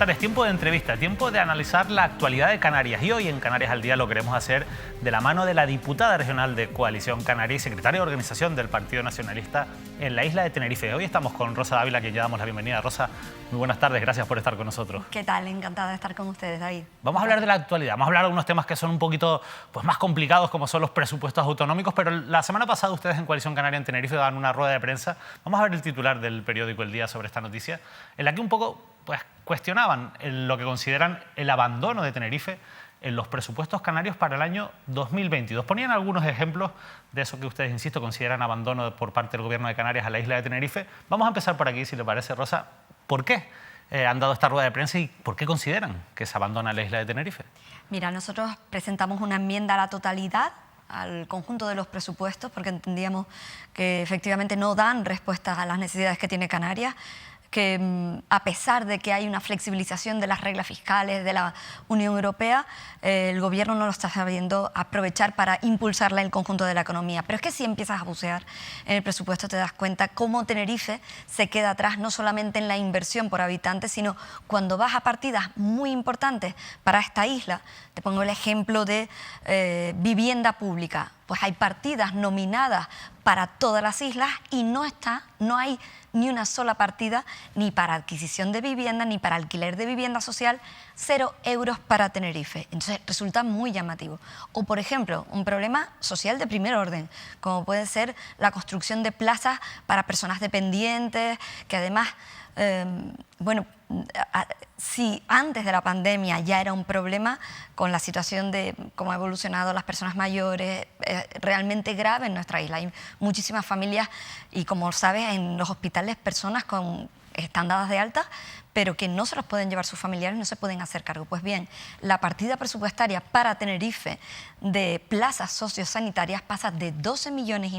tardes. Tiempo de entrevista, tiempo de analizar la actualidad de Canarias. Y hoy en Canarias al Día lo queremos hacer de la mano de la diputada regional de Coalición Canaria y secretaria de organización del Partido Nacionalista en la isla de Tenerife. Hoy estamos con Rosa Dávila, a quien ya damos la bienvenida. Rosa, muy buenas tardes, gracias por estar con nosotros. ¿Qué tal? Encantada de estar con ustedes, David. Vamos a hablar de la actualidad, vamos a hablar de unos temas que son un poquito más complicados, como son los presupuestos autonómicos, pero la semana pasada ustedes en Coalición Canaria en Tenerife daban una rueda de prensa. Vamos a ver el titular del periódico El Día sobre esta noticia, en la que un poco cuestionaban lo que consideran el abandono de Tenerife en los presupuestos canarios para el año 2022. Ponían algunos ejemplos de eso que ustedes, insisto, consideran abandono por parte del Gobierno de Canarias a la isla de Tenerife. Vamos a empezar por aquí, si le parece, Rosa. ¿Por qué han dado esta rueda de prensa y por qué consideran que se abandona la isla de Tenerife? Mira, nosotros presentamos una enmienda a la totalidad al conjunto de los presupuestos porque entendíamos que efectivamente no dan respuestas a las necesidades que tiene Canarias, que a pesar de que hay una flexibilización de las reglas fiscales de la Unión Europea, el Gobierno no lo está sabiendo aprovechar para impulsar el conjunto de la economía. Pero es que si empiezas a bucear en el presupuesto te das cuenta cómo Tenerife se queda atrás no solamente en la inversión por habitante, sino cuando vas a partidas muy importantes para esta isla. Te pongo el ejemplo de vivienda pública. Pues hay partidas nominadas para todas las islas y no hay ni una sola partida ni para adquisición de vivienda ni para alquiler de vivienda social, 0 euros para Tenerife. Entonces resulta muy llamativo. O por ejemplo, un problema social de primer orden, como puede ser la construcción de plazas para personas dependientes, que además, si antes de la pandemia ya era un problema con la situación de cómo han evolucionado las personas mayores, realmente grave en nuestra isla. Hay muchísimas familias y, como sabes, en los hospitales personas están dadas de alta, pero que no se los pueden llevar sus familiares, no se pueden hacer cargo. Pues bien, la partida presupuestaria para Tenerife de plazas sociosanitarias pasa de 12,5 millones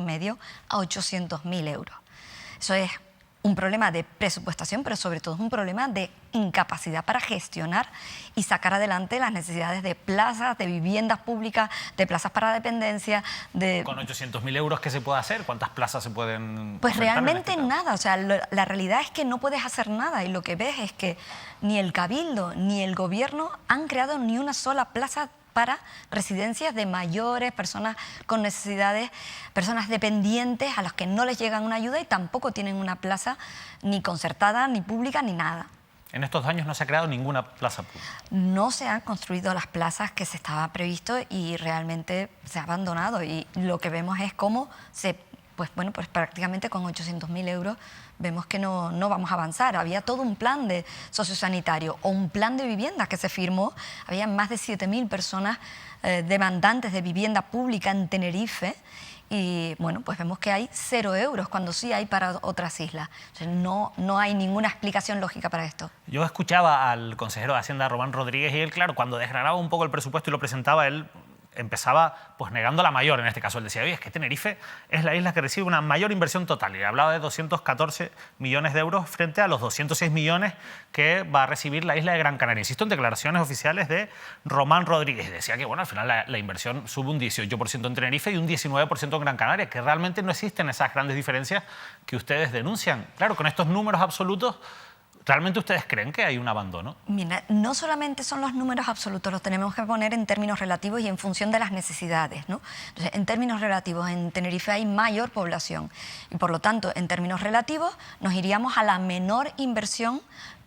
a 800.000 euros. Eso es un problema de presupuestación, pero sobre todo es un problema de incapacidad para gestionar y sacar adelante las necesidades de plazas, de viviendas públicas, de plazas para dependencia. ¿Con 800.000 euros qué se puede hacer? ¿Cuántas plazas se pueden...? Pues realmente nada, o sea, la realidad es que no puedes hacer nada y lo que ves es que ni el Cabildo ni el Gobierno han creado ni una sola plaza para residencias de mayores, personas con necesidades, personas dependientes a las que no les llega una ayuda y tampoco tienen una plaza ni concertada, ni pública, ni nada. En estos años no se ha creado ninguna plaza pública. No se han construido las plazas que se estaba previsto y realmente se ha abandonado. Y lo que vemos es cómo pues prácticamente con 800.000 euros vemos que no vamos a avanzar. Había todo un plan de sociosanitario o un plan de vivienda que se firmó. Había más de 7.000 personas demandantes de vivienda pública en Tenerife y pues vemos que hay 0 euros cuando sí hay para otras islas. O sea, no hay ninguna explicación lógica para esto. Yo escuchaba al consejero de Hacienda, Román Rodríguez, y él, claro, cuando desgranaba un poco el presupuesto y lo presentaba, él empezaba negando la mayor, en este caso. Él decía, oye, es que Tenerife es la isla que recibe una mayor inversión total. Y hablaba de 214 millones de euros frente a los 206 millones que va a recibir la isla de Gran Canaria. Insisto en declaraciones oficiales de Román Rodríguez. Decía que, al final la inversión sube un 18% en Tenerife y un 19% en Gran Canaria, que realmente no existen esas grandes diferencias que ustedes denuncian. Claro, con estos números absolutos, ¿realmente ustedes creen que hay un abandono? Mira, no solamente son los números absolutos, los tenemos que poner en términos relativos y en función de las necesidades, ¿no? Entonces, en términos relativos, en Tenerife hay mayor población y, por lo tanto, en términos relativos, nos iríamos a la menor inversión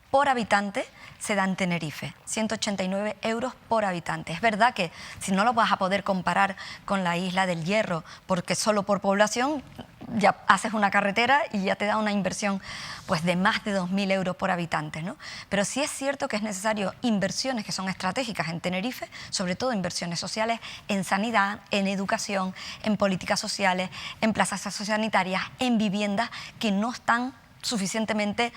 por habitante se da en Tenerife, 189 euros por habitante. Es verdad que si no lo vas a poder comparar con la Isla del Hierro, porque solo por población ya haces una carretera y ya te da una inversión de más de 2.000 euros por habitante, ¿no? Pero sí es cierto que es necesario inversiones que son estratégicas en Tenerife, sobre todo inversiones sociales en sanidad, en educación, en políticas sociales, en plazas sociosanitarias, en viviendas que no están suficientemente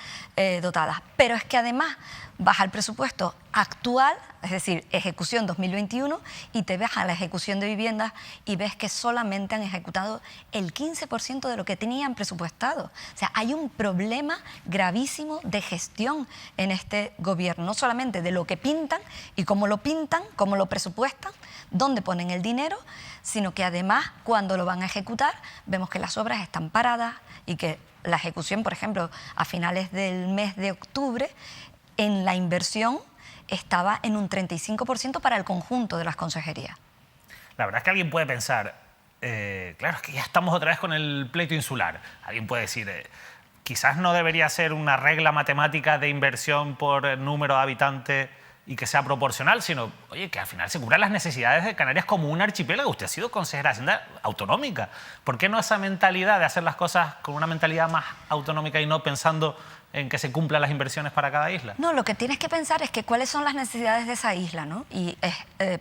dotadas. Pero es que además vas al presupuesto actual, es decir, ejecución 2021, y te ves a la ejecución de viviendas y ves que solamente han ejecutado el 15% de lo que tenían presupuestado. O sea, hay un problema gravísimo de gestión en este gobierno, no solamente de lo que pintan y cómo lo presupuestan, dónde ponen el dinero, sino que además cuando lo van a ejecutar vemos que las obras están paradas y que la ejecución, por ejemplo, a finales del mes de octubre en la inversión estaba en un 35% para el conjunto de las consejerías. La verdad es que alguien puede pensar, claro, es que ya estamos otra vez con el pleito insular. Alguien puede decir, quizás no debería ser una regla matemática de inversión por número de habitantes y que sea proporcional, sino, oye, que al final se cubran las necesidades de Canarias como un archipiélago. Usted ha sido consejera de Hacienda autonómica. ¿Por qué no esa mentalidad de hacer las cosas con una mentalidad más autonómica y no pensando en que se cumplan las inversiones para cada isla? No, lo que tienes que pensar es que cuáles son las necesidades de esa isla, ¿no? Y es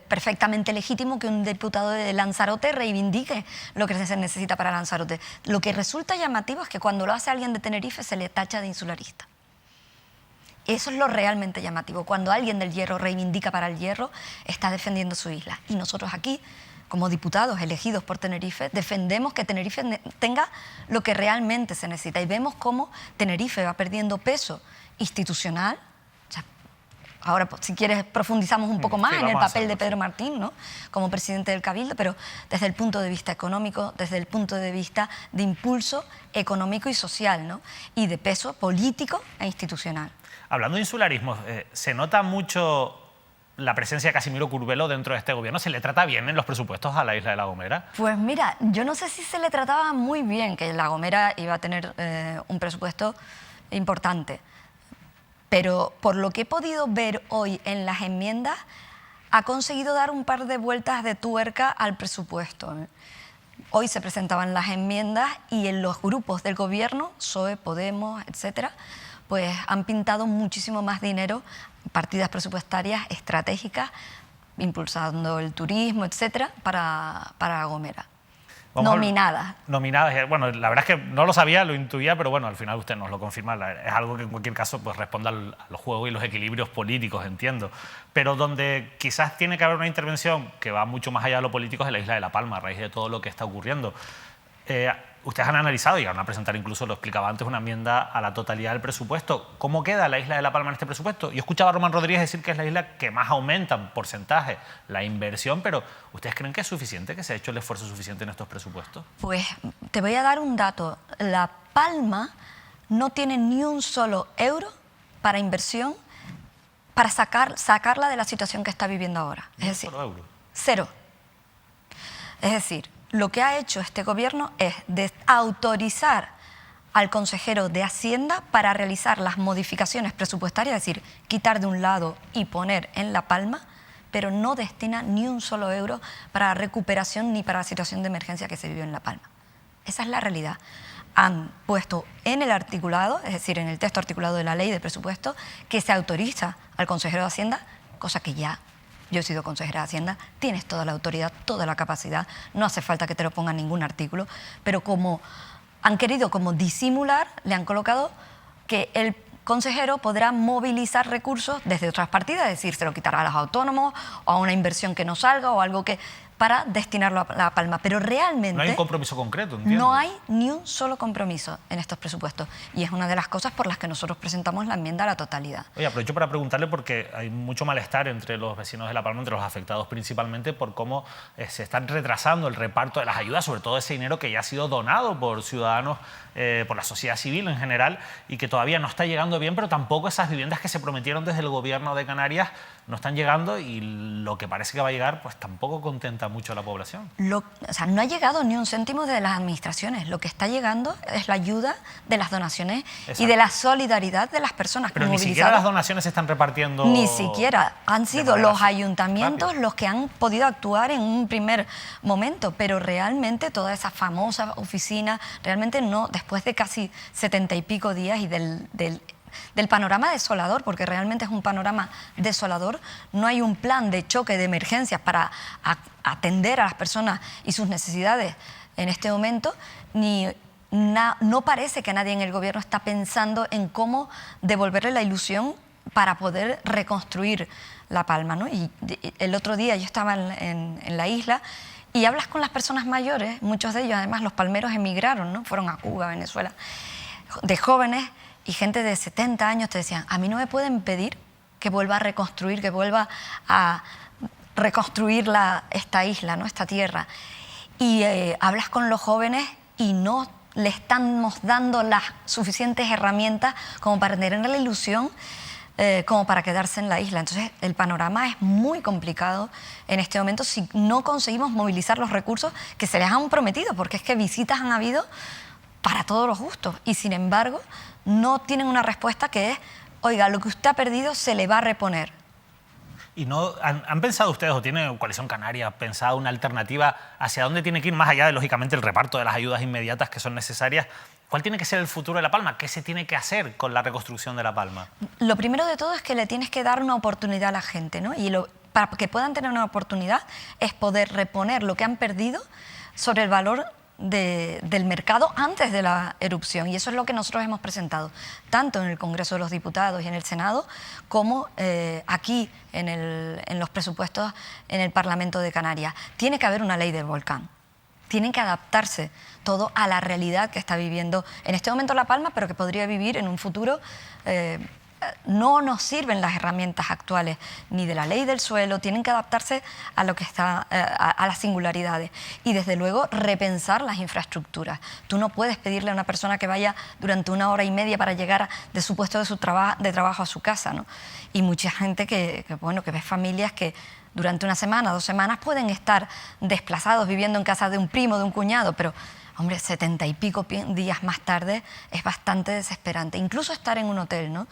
perfectamente legítimo que un diputado de Lanzarote reivindique lo que se necesita para Lanzarote. Lo que resulta llamativo es que cuando lo hace alguien de Tenerife se le tacha de insularista. Eso es lo realmente llamativo. Cuando alguien del Hierro reivindica para el Hierro, está defendiendo su isla. Y nosotros aquí, como diputados elegidos por Tenerife, defendemos que Tenerife tenga lo que realmente se necesita. Y vemos cómo Tenerife va perdiendo peso institucional. O sea, ahora, si quieres, profundizamos un poco más en el papel de Pedro Martín, ¿no?, como presidente del Cabildo, pero desde el punto de vista económico, desde el punto de vista de impulso económico y social, ¿no?, y de peso político e institucional. Hablando de insularismo, ¿se nota mucho la presencia de Casimiro Curbelo dentro de este gobierno? ¿Se le trata bien en los presupuestos a la isla de La Gomera? Pues mira, yo no sé si se le trataba muy bien, que La Gomera iba a tener un presupuesto importante, pero por lo que he podido ver hoy en las enmiendas, ha conseguido dar un par de vueltas de tuerca al presupuesto. Hoy se presentaban las enmiendas y en los grupos del gobierno, PSOE, Podemos, etcétera, pues han pintado muchísimo más dinero, partidas presupuestarias estratégicas, impulsando el turismo, etcétera, para La Gomera. Nominadas. Nominadas. Bueno, la verdad es que no lo sabía, lo intuía, pero bueno, al final usted nos lo confirma. Es algo que en cualquier caso pues responde a los juegos y los equilibrios políticos, entiendo. Pero donde quizás tiene que haber una intervención que va mucho más allá de lo político es en la isla de La Palma, a raíz de todo lo que está ocurriendo. Ustedes han analizado y van a presentar, incluso lo explicaba antes, una enmienda a la totalidad del presupuesto. ¿Cómo queda la isla de La Palma en este presupuesto? Yo escuchaba a Román Rodríguez decir que es la isla que más aumenta en porcentaje la inversión, pero ¿ustedes creen que es suficiente, que se ha hecho el esfuerzo suficiente en estos presupuestos? Pues te voy a dar un dato. La Palma no tiene ni un solo euro para inversión para sacarla de la situación que está viviendo ahora. Es decir, solo euro. Cero. Es decir, lo que ha hecho este gobierno es autorizar al consejero de Hacienda para realizar las modificaciones presupuestarias, es decir, quitar de un lado y poner en La Palma, pero no destina ni un solo euro para la recuperación ni para la situación de emergencia que se vive en La Palma. Esa es la realidad. Han puesto en el articulado, es decir, en el texto articulado de la ley de presupuesto, que se autoriza al consejero de Hacienda, cosa que ya... Yo he sido consejera de Hacienda, tienes toda la autoridad, toda la capacidad, no hace falta que te lo ponga en ningún artículo, pero como han querido como disimular, le han colocado que el consejero podrá movilizar recursos desde otras partidas, es decir, se lo quitará a los autónomos o a una inversión que no salga o algo que para destinarlo a La Palma. Pero realmente... No hay un compromiso concreto, entiendo. No hay ni un solo compromiso en estos presupuestos. Y es una de las cosas por las que nosotros presentamos la enmienda a la totalidad. Oye, aprovecho para preguntarle porque hay mucho malestar entre los vecinos de La Palma, entre los afectados principalmente, por cómo se están retrasando el reparto de las ayudas, sobre todo ese dinero que ya ha sido donado por ciudadanos, por la sociedad civil en general, y que todavía no está llegando bien, pero tampoco esas viviendas que se prometieron desde el gobierno de Canarias no están llegando, y lo que parece que va a llegar pues tampoco contenta mucho a la población. O sea, no ha llegado ni un céntimo de las administraciones. Lo que está llegando es la ayuda de las donaciones. Exacto. Y de la solidaridad de las personas. Pero ni siquiera las donaciones se están repartiendo. Ni siquiera. Han sido los ayuntamientos los que han podido actuar en un primer momento, pero realmente toda esa famosa oficina, realmente no, después de casi 70 y pico días y del panorama desolador, porque realmente es un panorama desolador, no hay un plan de choque de emergencias para atender a las personas y sus necesidades en este momento, no parece que nadie en el gobierno está pensando en cómo devolverle la ilusión para poder reconstruir La Palma, ¿no? Y el otro día yo estaba en la isla y hablas con las personas mayores, muchos de ellos, además los palmeros emigraron, ¿no? Fueron a Cuba, a Venezuela, de jóvenes, y gente de 70 años te decían, a mí no me pueden pedir que vuelva a reconstruir, que vuelva a reconstruir esta isla, ¿no? Esta tierra. Y hablas con los jóvenes y no le estamos dando las suficientes herramientas como para tener la ilusión como para quedarse en la isla. Entonces, el panorama es muy complicado en este momento si no conseguimos movilizar los recursos que se les han prometido, porque es que visitas han habido para todos los gustos y, sin embargo, no tienen una respuesta que es, oiga, lo que usted ha perdido se le va a reponer. ¿Y no han pensado ustedes, o tiene Coalición Canaria pensado una alternativa hacia dónde tiene que ir, más allá de, lógicamente, el reparto de las ayudas inmediatas que son necesarias? ¿Cuál tiene que ser el futuro de La Palma? ¿Qué se tiene que hacer con la reconstrucción de La Palma? Lo primero de todo es que le tienes que dar una oportunidad a la gente, ¿no? Y para que puedan tener una oportunidad es poder reponer lo que han perdido sobre el valor del mercado antes de la erupción, y eso es lo que nosotros hemos presentado tanto en el Congreso de los Diputados y en el Senado como aquí en los presupuestos en el Parlamento de Canarias. Tiene que haber una ley del volcán, tienen que adaptarse todo a la realidad que está viviendo en este momento La Palma, pero que podría vivir en un futuro. No nos sirven las herramientas actuales ni de la ley del suelo, tienen que adaptarse a lo que está, a las singularidades y, desde luego, repensar las infraestructuras. Tú no puedes pedirle a una persona que vaya durante 1 hora y media para llegar de su puesto de trabajo a su casa, ¿no? Y mucha gente que ve familias que durante 1 semana, 2 semanas pueden estar desplazados, viviendo en casa de un primo, de un cuñado, pero hombre, 70 y pico días más tarde es bastante desesperante. Incluso estar en un hotel, ¿no?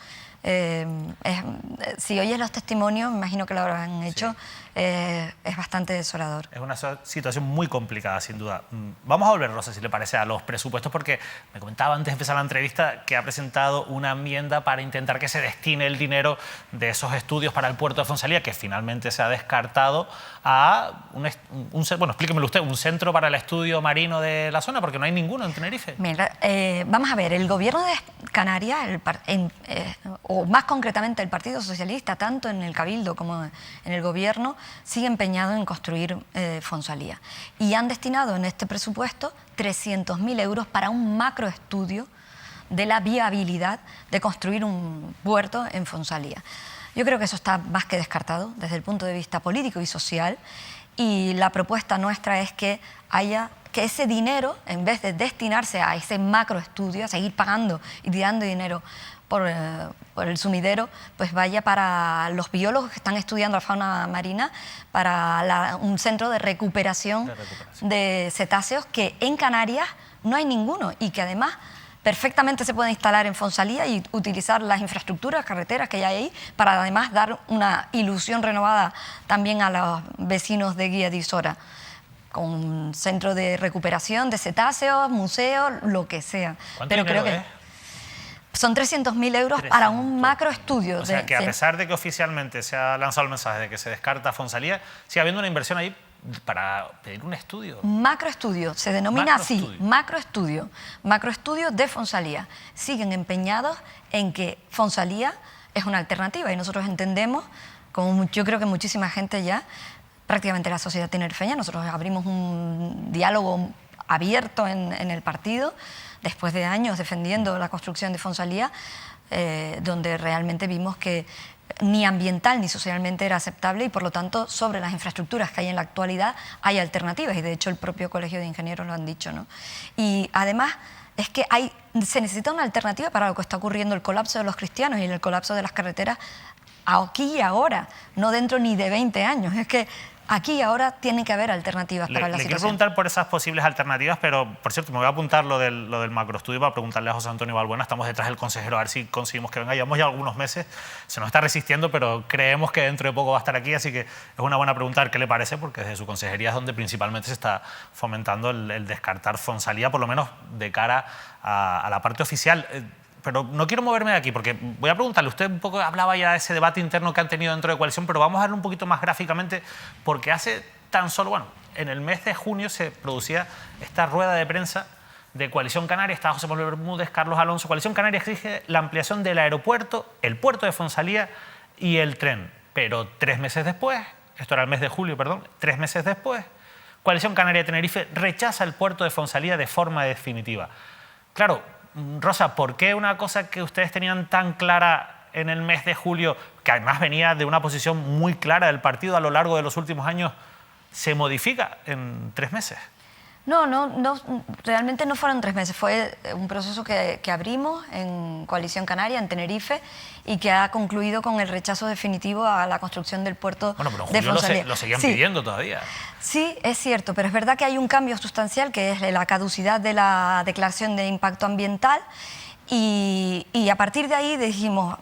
Si oyes los testimonios, me imagino que lo habrán hecho, sí. Es bastante desolador. Es una situación muy complicada, sin duda. Vamos a volver, Rosa, si le parece, a los presupuestos, porque me comentaba antes de empezar la entrevista que ha presentado una enmienda para intentar que se destine el dinero de esos estudios para el puerto de Fonsalía, que finalmente se ha descartado, a bueno, explíquemelo usted, un centro para el estudio marino de la zona, porque no hay ninguno en Tenerife. Mira, vamos a ver, el gobierno de Canarias, o más concretamente el Partido Socialista, tanto en el Cabildo como en el Gobierno, sigue empeñado en construir Fonsalía. Y han destinado en este presupuesto 300.000 euros para un macroestudio de la viabilidad de construir un puerto en Fonsalía. Yo creo que eso está más que descartado desde el punto de vista político y social, y la propuesta nuestra es que ese dinero, en vez de destinarse a ese macroestudio, a seguir pagando y tirando dinero por el sumidero, pues vaya para los biólogos que están estudiando la fauna marina, para un centro de recuperación de cetáceos, que en Canarias no hay ninguno y que además perfectamente se puede instalar en Fonsalía y utilizar las infraestructuras, carreteras que hay ahí, para además dar una ilusión renovada también a los vecinos de Guía de Isora, con un centro de recuperación de cetáceos, museo, lo que sea. Pero creo que son 300.000 euros para un macroestudio. O sea, que a pesar de que oficialmente se ha lanzado el mensaje de que se descarta Fonsalía, sigue habiendo una inversión ahí para pedir un estudio. Macroestudio, se denomina así, macroestudio de Fonsalía. Siguen empeñados en que Fonsalía es una alternativa, y nosotros entendemos, como yo creo que muchísima gente ya, prácticamente la sociedad tinerfeña, nosotros abrimos un diálogo abierto en el partido, después de años defendiendo la construcción de Fonsalía, donde realmente vimos que ni ambiental ni socialmente era aceptable, y por lo tanto sobre las infraestructuras que hay en la actualidad hay alternativas, y de hecho el propio Colegio de Ingenieros lo han dicho, ¿no? Y además es que se necesita una alternativa para lo que está ocurriendo, el colapso de los cristianos y el colapso de las carreteras aquí y ahora, no dentro ni de 20 años. Es que aquí y ahora tiene que haber alternativas para la situación. Le quiero preguntar por esas posibles alternativas, pero, por cierto, me voy a apuntar lo del macroestudio para preguntarle a José Antonio Balbuena. Estamos detrás del consejero, a ver si conseguimos que venga. Llevamos ya algunos meses, se nos está resistiendo, pero creemos que dentro de poco va a estar aquí, así que es una buena pregunta qué le parece, porque desde su consejería es donde principalmente se está fomentando el descartar Fonsalía, por lo menos de cara a la parte oficial. Pero no quiero moverme de aquí, porque voy a preguntarle, usted un poco hablaba ya de ese debate interno que han tenido dentro de Coalición, pero vamos a verlo un poquito más gráficamente, porque hace tan solo, en el mes de junio se producía esta rueda de prensa de Coalición Canaria, estaba José Manuel Bermúdez, Carlos Alonso. Coalición Canaria exige la ampliación del aeropuerto, el puerto de Fonsalía y el tren. Pero 3 meses después, esto era el mes de julio, perdón, 3 meses después, Coalición Canaria de Tenerife rechaza el puerto de Fonsalía de forma definitiva. Claro, Rosa, ¿por qué una cosa que ustedes tenían tan clara en el mes de julio, que además venía de una posición muy clara del partido a lo largo de los últimos años, se modifica en 3 meses? Realmente no fueron 3 meses, fue un proceso que abrimos en Coalición Canaria, en Tenerife, y que ha concluido con el rechazo definitivo a la construcción del puerto pero en de julio Fonsalía. lo seguían pidiendo todavía. Sí, es cierto, pero es verdad que hay un cambio sustancial, que es la caducidad de la declaración de impacto ambiental, y a partir de ahí dijimos,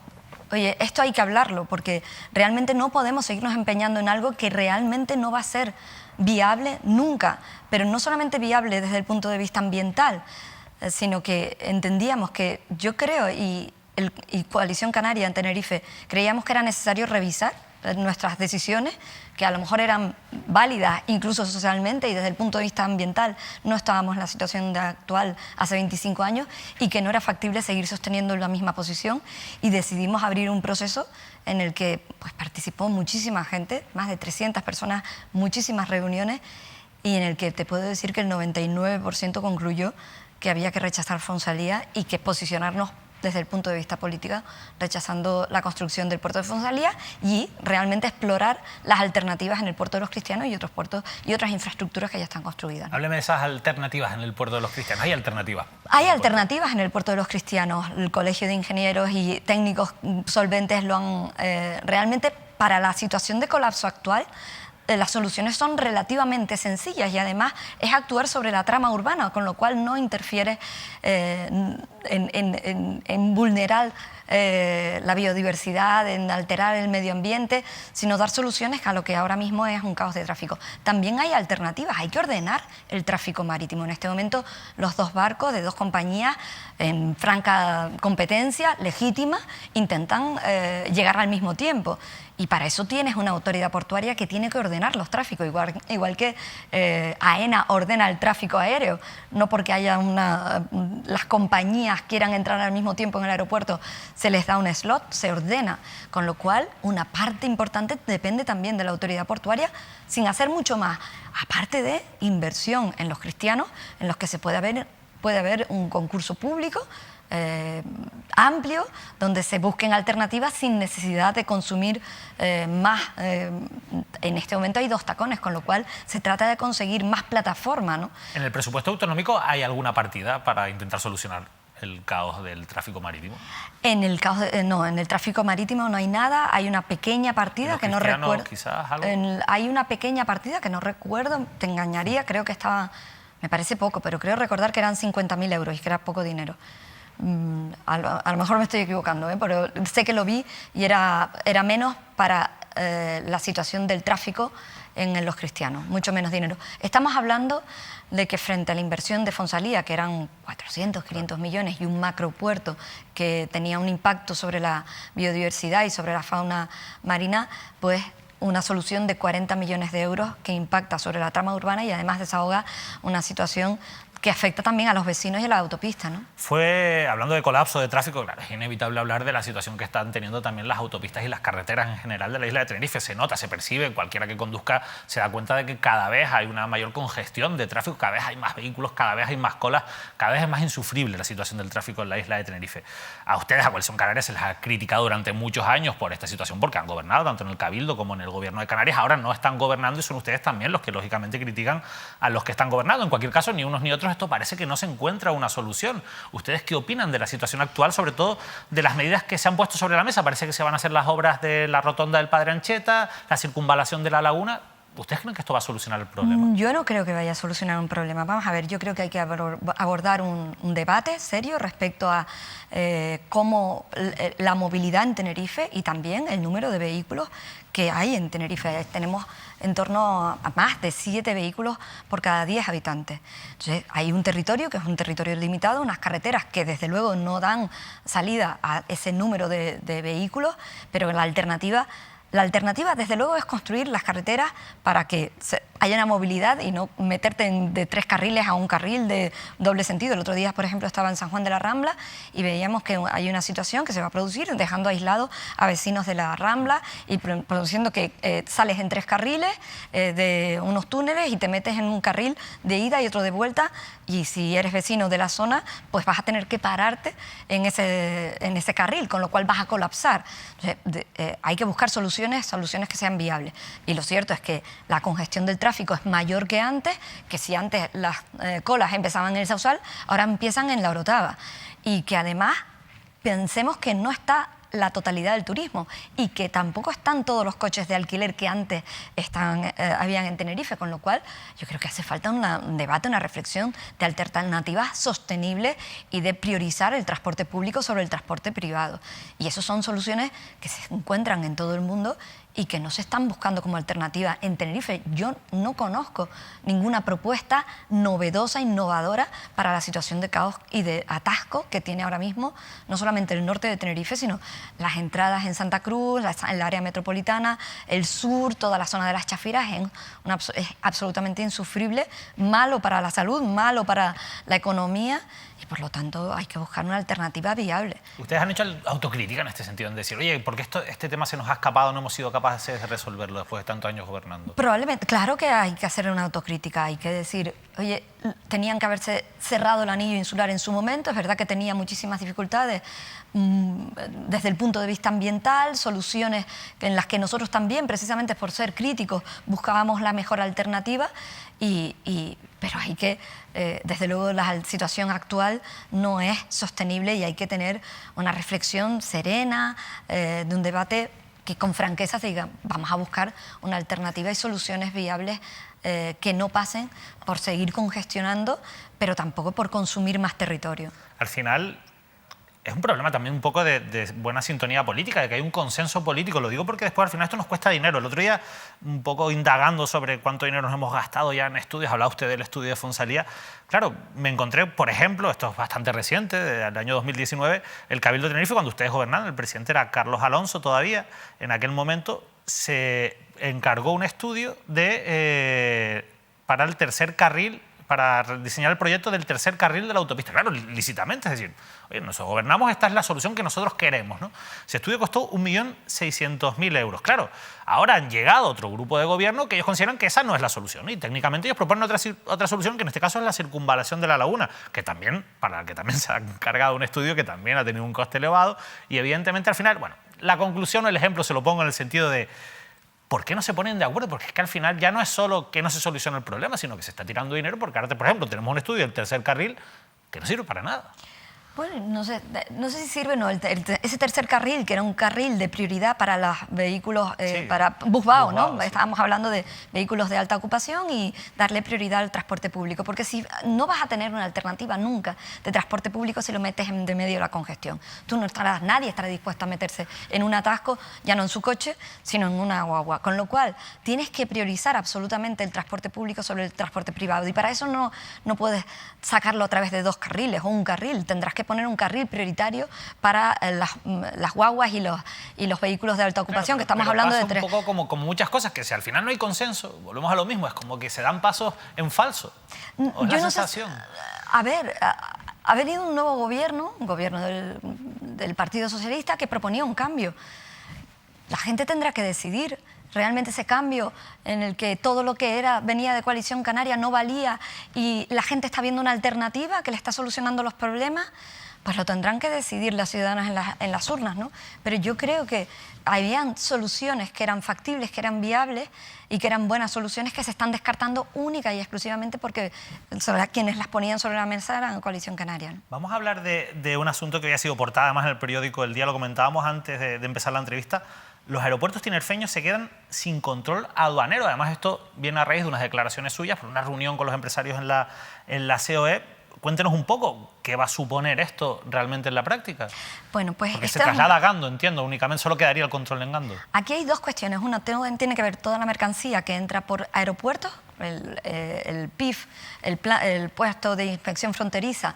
oye, esto hay que hablarlo, porque realmente no podemos seguirnos empeñando en algo que realmente no va a ser viable nunca, pero no solamente viable desde el punto de vista ambiental, sino que entendíamos que yo creo, y Coalición Canaria en Tenerife, creíamos que era necesario revisar nuestras decisiones, que a lo mejor eran válidas incluso socialmente y desde el punto de vista ambiental no estábamos en la situación actual hace 25 años y que no era factible seguir sosteniendo la misma posición, y decidimos abrir un proceso en el que pues, participó muchísima gente, más de 300 personas, muchísimas reuniones, y en el que te puedo decir que el 99% concluyó que había que rechazar Fonsalía y que posicionarnos desde el punto de vista político, rechazando la construcción del puerto de Fonsalía y realmente explorar las alternativas en el puerto de los Cristianos y otros puertos y otras infraestructuras que ya están construidas, ¿no? Hábleme de esas alternativas en el puerto de los Cristianos. ¿Hay alternativas? Hay alternativas en el puerto de los Cristianos. El Colegio de Ingenieros y Técnicos Solventes lo han... realmente, para la situación de colapso actual, las soluciones son relativamente sencillas y además es actuar sobre la trama urbana, con lo cual no interfiere en vulnerar la biodiversidad, en alterar el medio ambiente, sino dar soluciones a lo que ahora mismo es un caos de tráfico. También hay alternativas, hay que ordenar el tráfico marítimo. En este momento los 2 barcos de 2 compañías en franca competencia, legítima, intentan llegar al mismo tiempo. Y para eso tienes una autoridad portuaria que tiene que ordenar los tráficos, igual que AENA ordena el tráfico aéreo. No porque haya las compañías quieran entrar al mismo tiempo en el aeropuerto, se les da un slot, se ordena. Con lo cual, una parte importante depende también de la autoridad portuaria, sin hacer mucho más. Aparte de inversión en los Cristianos, en los que puede haber un concurso público amplio, donde se busquen alternativas sin necesidad de consumir más. En este momento hay 2 tacones, con lo cual se trata de conseguir más plataforma, ¿no? ¿En el presupuesto autonómico hay alguna partida para intentar solucionar el caos del tráfico marítimo? En el tráfico marítimo no hay nada. Hay una pequeña partida que no recuerdo. Quizás algo. Hay una pequeña partida que no recuerdo, te engañaría, creo que estaba, me parece poco, pero creo recordar que eran 50.000 euros y que era poco dinero. A lo mejor me estoy equivocando, pero sé que lo vi y era menos para la situación del tráfico en los Cristianos, mucho menos dinero. Estamos hablando de que frente a la inversión de Fonsalía, que eran 400, 500 millones, y un macropuerto que tenía un impacto sobre la biodiversidad y sobre la fauna marina, pues una solución de 40 millones de euros que impacta sobre la trama urbana y además desahoga una situación que afecta también a los vecinos y a la autopista, ¿no? Hablando de colapso de tráfico, claro, es inevitable hablar de la situación que están teniendo también las autopistas y las carreteras en general de la isla de Tenerife. Se nota, se percibe, cualquiera que conduzca se da cuenta de que cada vez hay una mayor congestión de tráfico, cada vez hay más vehículos, cada vez hay más colas, cada vez es más insufrible la situación del tráfico en la isla de Tenerife. A ustedes, a Coalición Canaria, se les ha criticado durante muchos años por esta situación, porque han gobernado tanto en el Cabildo como en el Gobierno de Canarias. Ahora no están gobernando y son ustedes también los que lógicamente critican a los que están gobernando. En cualquier caso, ni unos ni otros, esto parece que no se encuentra una solución. ¿Ustedes qué opinan de la situación actual, sobre todo de las medidas que se han puesto sobre la mesa? Parece que se van a hacer las obras de la rotonda del Padre Ancheta, la circunvalación de la laguna. ¿Ustedes creen que esto va a solucionar el problema? Yo no creo que vaya a solucionar un problema. Vamos a ver, yo creo que hay que abordar un debate serio respecto a cómo la movilidad en Tenerife y también el número de vehículos que hay en Tenerife. Tenemos en torno a más de 7 vehículos por cada 10 habitantes. Entonces, hay un territorio que es un territorio limitado, unas carreteras que desde luego no dan salida a ese número de vehículos, pero la alternativa, desde luego, es construir las carreteras para que haya una movilidad y no meterte de 3 carriles a un carril de doble sentido. El otro día, por ejemplo, estaba en San Juan de la Rambla y veíamos que hay una situación que se va a producir dejando aislados a vecinos de la Rambla y produciendo que sales en 3 carriles de unos túneles y te metes en un carril de ida y otro de vuelta, y si eres vecino de la zona, pues vas a tener que pararte en ese carril, con lo cual vas a colapsar. Entonces, hay que buscar soluciones soluciones que sean viables. Y lo cierto es que la congestión del tráfico es mayor que antes, que si antes las colas empezaban en el Sausal, ahora empiezan en la Orotava. Y que además pensemos que no está la totalidad del turismo y que tampoco están todos los coches de alquiler que antes habían en Tenerife, con lo cual yo creo que hace falta un debate, una reflexión de alternativas sostenibles y de priorizar el transporte público sobre el transporte privado. Y esas son soluciones que se encuentran en todo el mundo y que no se están buscando como alternativa en Tenerife. Yo no conozco ninguna propuesta novedosa, innovadora para la situación de caos y de atasco que tiene ahora mismo, no solamente el norte de Tenerife, sino las entradas en Santa Cruz, el área metropolitana, el sur, toda la zona de las Chafiras, es absolutamente insufrible, malo para la salud, malo para la economía, y por lo tanto hay que buscar una alternativa viable. Ustedes han hecho autocrítica en este sentido, en decir, oye, ¿por qué este tema se nos ha escapado, no hemos sido capaces de resolverlo después de tantos años gobernando? Probablemente, claro que hay que hacer una autocrítica, hay que decir, oye, tenían que haberse cerrado el anillo insular en su momento, es verdad que tenía muchísimas dificultades desde el punto de vista ambiental, soluciones en las que nosotros también, precisamente por ser críticos, buscábamos la mejor alternativa, pero hay que, desde luego, la situación actual no es sostenible y hay que tener una reflexión serena, de un debate que con franqueza se diga, vamos a buscar una alternativa y soluciones viables que no pasen por seguir congestionando, pero tampoco por consumir más territorio. Al final es un problema también un poco de buena sintonía política, de que hay un consenso político. Lo digo porque después al final esto nos cuesta dinero. El otro día, un poco indagando sobre cuánto dinero nos hemos gastado ya en estudios, hablaba usted del estudio de Fonsalía. Claro, me encontré, por ejemplo, esto es bastante reciente, del año 2019, el Cabildo de Tenerife, cuando ustedes gobernaban, el presidente era Carlos Alonso todavía, en aquel momento se encargó un estudio para el tercer carril, para diseñar el proyecto del tercer carril de la autopista. Claro, lícitamente, es decir, oye, nosotros gobernamos, esta es la solución que nosotros queremos, ¿no? Ese estudio costó 1.600.000 euros. Claro, ahora han llegado otro grupo de gobierno que ellos consideran que esa no es la solución, ¿no? Y técnicamente ellos proponen otra solución, que en este caso es la circunvalación de la laguna, para la que también se ha encargado un estudio que también ha tenido un coste elevado y evidentemente al final, bueno, la conclusión o el ejemplo se lo pongo en el sentido de ¿por qué no se ponen de acuerdo? Porque es que al final ya no es solo que no se soluciona el problema, sino que se está tirando dinero porque ahora, por ejemplo, tenemos un estudio del tercer carril que no sirve para nada. Bueno, no sé si sirve o no. Ese tercer carril, que era un carril de prioridad para los vehículos, sí, para Busbao, ¿no? Sí. Estábamos hablando de vehículos de alta ocupación y darle prioridad al transporte público, porque si no vas a tener una alternativa nunca de transporte público si lo metes de medio la congestión. Nadie estará dispuesto a meterse en un atasco, ya no en su coche, sino en una guagua. Con lo cual, tienes que priorizar absolutamente el transporte público sobre el transporte privado y para eso no puedes sacarlo a través de dos carriles o un carril. Tendrás que poner un carril prioritario para las guaguas y los vehículos de alta ocupación, claro, que estamos hablando de tres. Un poco como muchas cosas, que si al final no hay consenso, volvemos a lo mismo, es como que se dan pasos en falso. ¿O es la sensación? A ver, ha venido un nuevo gobierno, un gobierno del Partido Socialista, que proponía un cambio. La gente tendrá que decidir. Realmente ese cambio en el que todo lo que venía de Coalición Canaria no valía y la gente está viendo una alternativa que le está solucionando los problemas, pues lo tendrán que decidir las ciudadanas en las urnas, ¿no? Pero yo creo que habían soluciones que eran factibles, que eran viables y que eran buenas soluciones que se están descartando única y exclusivamente porque quienes las ponían sobre la mesa eran Coalición Canaria, ¿no? Vamos a hablar de un asunto que había sido portada además en el periódico El Día, lo comentábamos antes de empezar la entrevista. Los aeropuertos tinerfeños se quedan sin control aduanero. Además, esto viene a raíz de unas declaraciones suyas por una reunión con los empresarios en la COE. Cuéntenos un poco qué va a suponer esto realmente en la práctica. Bueno, pues porque se traslada a Gando, entiendo, únicamente solo quedaría el control en Gando. Aquí hay dos cuestiones. Una tiene que ver toda la mercancía que entra por aeropuertos, el PIF, el puesto de inspección fronteriza,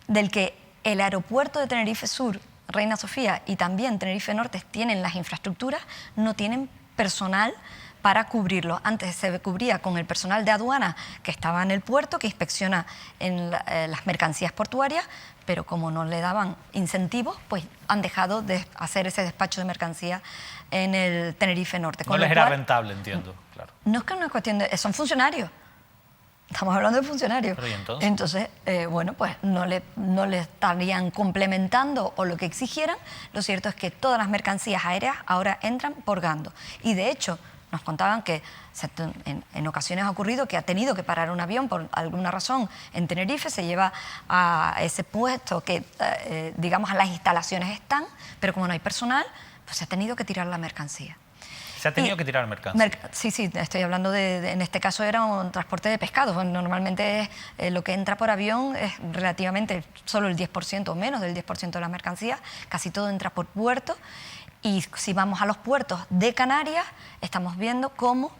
del que el aeropuerto de Tenerife Sur, Reina Sofía y también Tenerife Norte tienen las infraestructuras, no tienen personal para cubrirlo. Antes se cubría con el personal de aduana que estaba en el puerto, que inspecciona en las mercancías portuarias, pero como no le daban incentivos, pues han dejado de hacer ese despacho de mercancía en el Tenerife Norte. No les era rentable, entiendo, claro. No es que no es cuestión de... Son funcionarios. Estamos hablando de funcionarios. ¿Pero y entonces? Entonces, bueno, pues no le estarían complementando o lo que exigieran. Lo cierto es que todas las mercancías aéreas ahora entran por Gando. Y de hecho, nos contaban que en ocasiones ha ocurrido que ha tenido que parar un avión por alguna razón en Tenerife, se lleva a ese puesto que, digamos, a las instalaciones están, pero como no hay personal, pues se ha tenido que tirar la mercancía. ¿Se ha tenido que tirar mercancía? Sí, estoy hablando en este caso era un transporte de pescados. Bueno, normalmente lo que entra por avión es relativamente solo el 10% o menos del 10% de las mercancías, casi todo entra por puerto. Y si vamos a los puertos de Canarias, estamos viendo cómo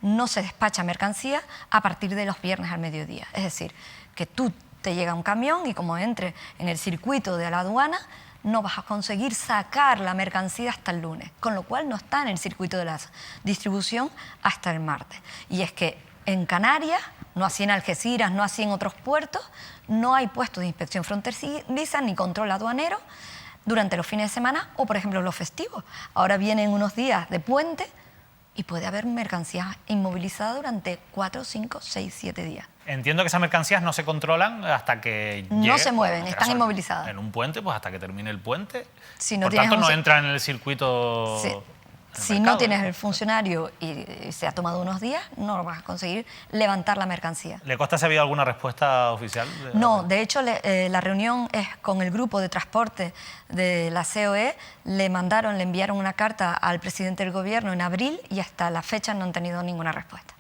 no se despacha mercancía a partir de los viernes al mediodía. Es decir, que tú te llega un camión y como entre en el circuito de la aduana, no vas a conseguir sacar la mercancía hasta el lunes, con lo cual no está en el circuito de la distribución hasta el martes. Y es que en Canarias, no así en Algeciras, no así en otros puertos, no hay puestos de inspección fronteriza ni control aduanero durante los fines de semana o, por ejemplo, los festivos. Ahora vienen unos días de puente y puede haber mercancías inmovilizadas durante 4, 5, 6, 7 días. Entiendo que esas mercancías no se controlan hasta que llegue. No se mueven, están inmovilizadas. En un puente, pues hasta que termine el puente. Si no Por tanto, no entra en el circuito. Sí. Si no tienes el funcionario y se ha tomado unos días, no vas a conseguir levantar la mercancía. ¿Le consta si ha habido alguna respuesta oficial? No, de hecho la reunión es con el grupo de transporte de la COE, le enviaron una carta al presidente del gobierno en abril y hasta la fecha no han tenido ninguna respuesta.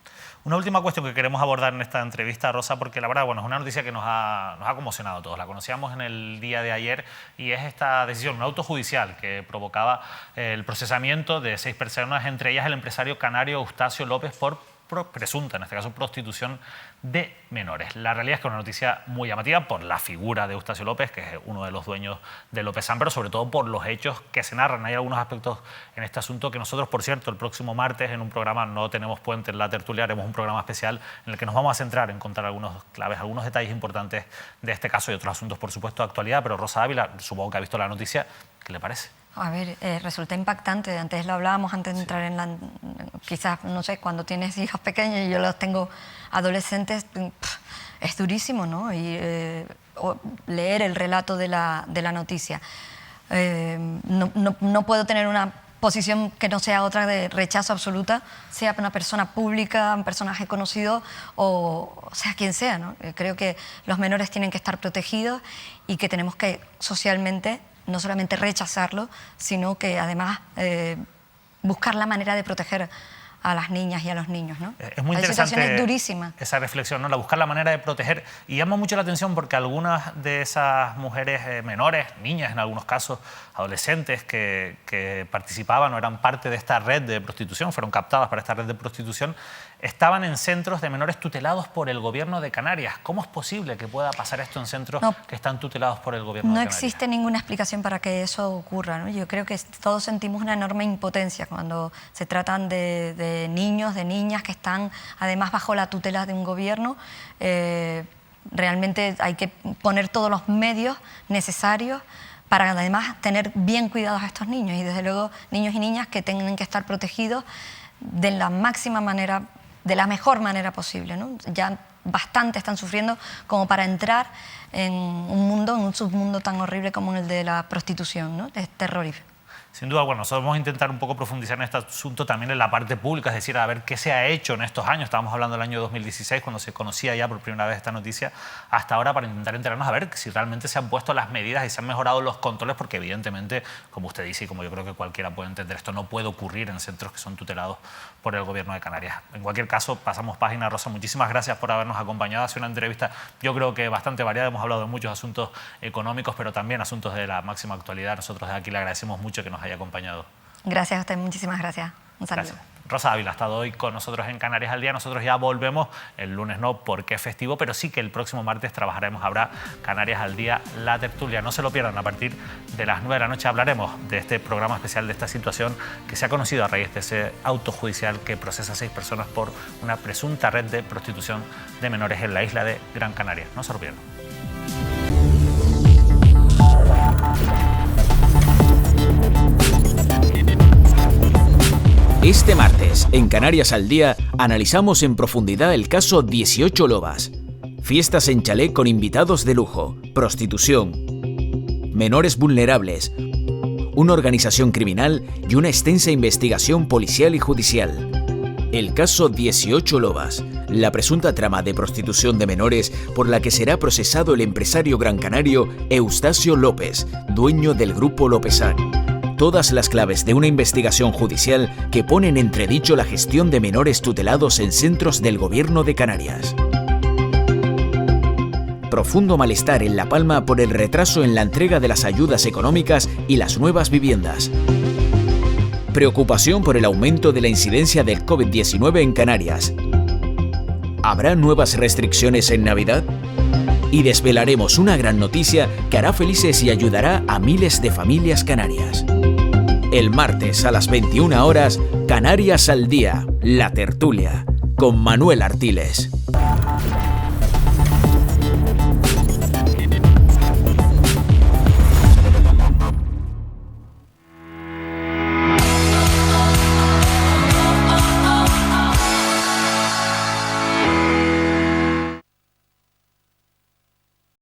Una última cuestión que queremos abordar en esta entrevista, Rosa, porque la verdad, bueno, es una noticia que nos ha conmocionado a todos. La conocíamos en el día de ayer y es esta decisión, un auto judicial que provocaba el procesamiento de 6 personas, entre ellas el empresario canario Eustacio López por presunta, en este caso, prostitución de menores. La realidad es que es una noticia muy llamativa por la figura de Eustacio López, que es uno de los dueños de López-San, pero sobre todo por los hechos que se narran. Hay algunos aspectos en este asunto que nosotros, por cierto, el próximo martes en un programa, no tenemos puente en la tertulia, haremos un programa especial en el que nos vamos a centrar en contar algunos claves, algunos detalles importantes de este caso y otros asuntos, por supuesto, de actualidad. Pero Rosa Ávila, supongo que ha visto la noticia, ¿qué le parece? A ver, resulta impactante. Antes lo hablábamos, antes de entrar en la... Quizás, no sé, cuando tienes hijos pequeños y yo los tengo adolescentes, es durísimo, ¿no? Y leer el relato de la noticia. No puedo tener una posición que no sea otra de rechazo absoluta, sea una persona pública, un personaje conocido o sea quien sea, ¿no? Creo que los menores tienen que estar protegidos y que tenemos que socialmente no solamente rechazarlo, sino que además buscar la manera de proteger a las niñas y a los niños, ¿no? Es muy interesante. La situación es durísima. Esa reflexión, ¿no? Buscar la manera de proteger. Y llama mucho la atención porque algunas de esas mujeres menores, niñas en algunos casos, adolescentes que participaban o eran parte de esta red de prostitución, fueron captadas para esta red de prostitución, estaban en centros de menores tutelados por el gobierno de Canarias. ¿Cómo es posible que pueda pasar esto en centros que están tutelados por el gobierno de Canarias? No existe ninguna explicación para que eso ocurra, ¿no? Yo creo que todos sentimos una enorme impotencia cuando se tratan de niños, de niñas que están además bajo la tutela de un gobierno. Realmente hay que poner todos los medios necesarios para además tener bien cuidados a estos niños y desde luego niños y niñas que tienen que estar protegidos de la máxima manera, de la mejor manera posible, ¿no? Ya bastante están sufriendo como para entrar en un submundo tan horrible como el de la prostitución, ¿no? Es terrorífico. Sin duda, bueno, nosotros vamos a intentar un poco profundizar en este asunto también en la parte pública, es decir, a ver qué se ha hecho en estos años. Estábamos hablando del año 2016, cuando se conocía ya por primera vez esta noticia, hasta ahora para intentar enterarnos a ver si realmente se han puesto las medidas y se han mejorado los controles, porque evidentemente, como usted dice y como yo creo que cualquiera puede entender, esto no puede ocurrir en centros que son tutelados por el gobierno de Canarias. En cualquier caso, pasamos página. Rosa, muchísimas gracias por habernos acompañado. Ha sido una entrevista, yo creo que bastante variada. Hemos hablado de muchos asuntos económicos, pero también asuntos de la máxima actualidad. Nosotros de aquí le agradecemos mucho que nos haya acompañado. Gracias a usted, muchísimas gracias. Un saludo. Gracias. Rosa Ávila ha estado hoy con nosotros en Canarias al Día. Nosotros ya volvemos el lunes, no porque es festivo, pero sí que el próximo martes trabajaremos. Habrá Canarias al Día, la tertulia. No se lo pierdan, a partir de las 9 de la noche hablaremos de este programa especial, de esta situación que se ha conocido a raíz de ese auto judicial que procesa a 6 personas por una presunta red de prostitución de menores en la isla de Gran Canaria. No se lo pierdan. Este martes, en Canarias al Día, analizamos en profundidad el caso 18 Lobas. Fiestas en chalet con invitados de lujo, prostitución, menores vulnerables, una organización criminal y una extensa investigación policial y judicial. El caso 18 Lobas, la presunta trama de prostitución de menores por la que será procesado el empresario gran canario Eustacio López, dueño del Grupo Lopezán. Todas las claves de una investigación judicial que pone en entredicho la gestión de menores tutelados en centros del Gobierno de Canarias. Profundo malestar en La Palma por el retraso en la entrega de las ayudas económicas y las nuevas viviendas. Preocupación por el aumento de la incidencia del COVID-19 en Canarias. ¿Habrá nuevas restricciones en Navidad? Y desvelaremos una gran noticia que hará felices y ayudará a miles de familias canarias. El martes a las 21 horas, Canarias al Día, La Tertulia, con Manuel Artiles.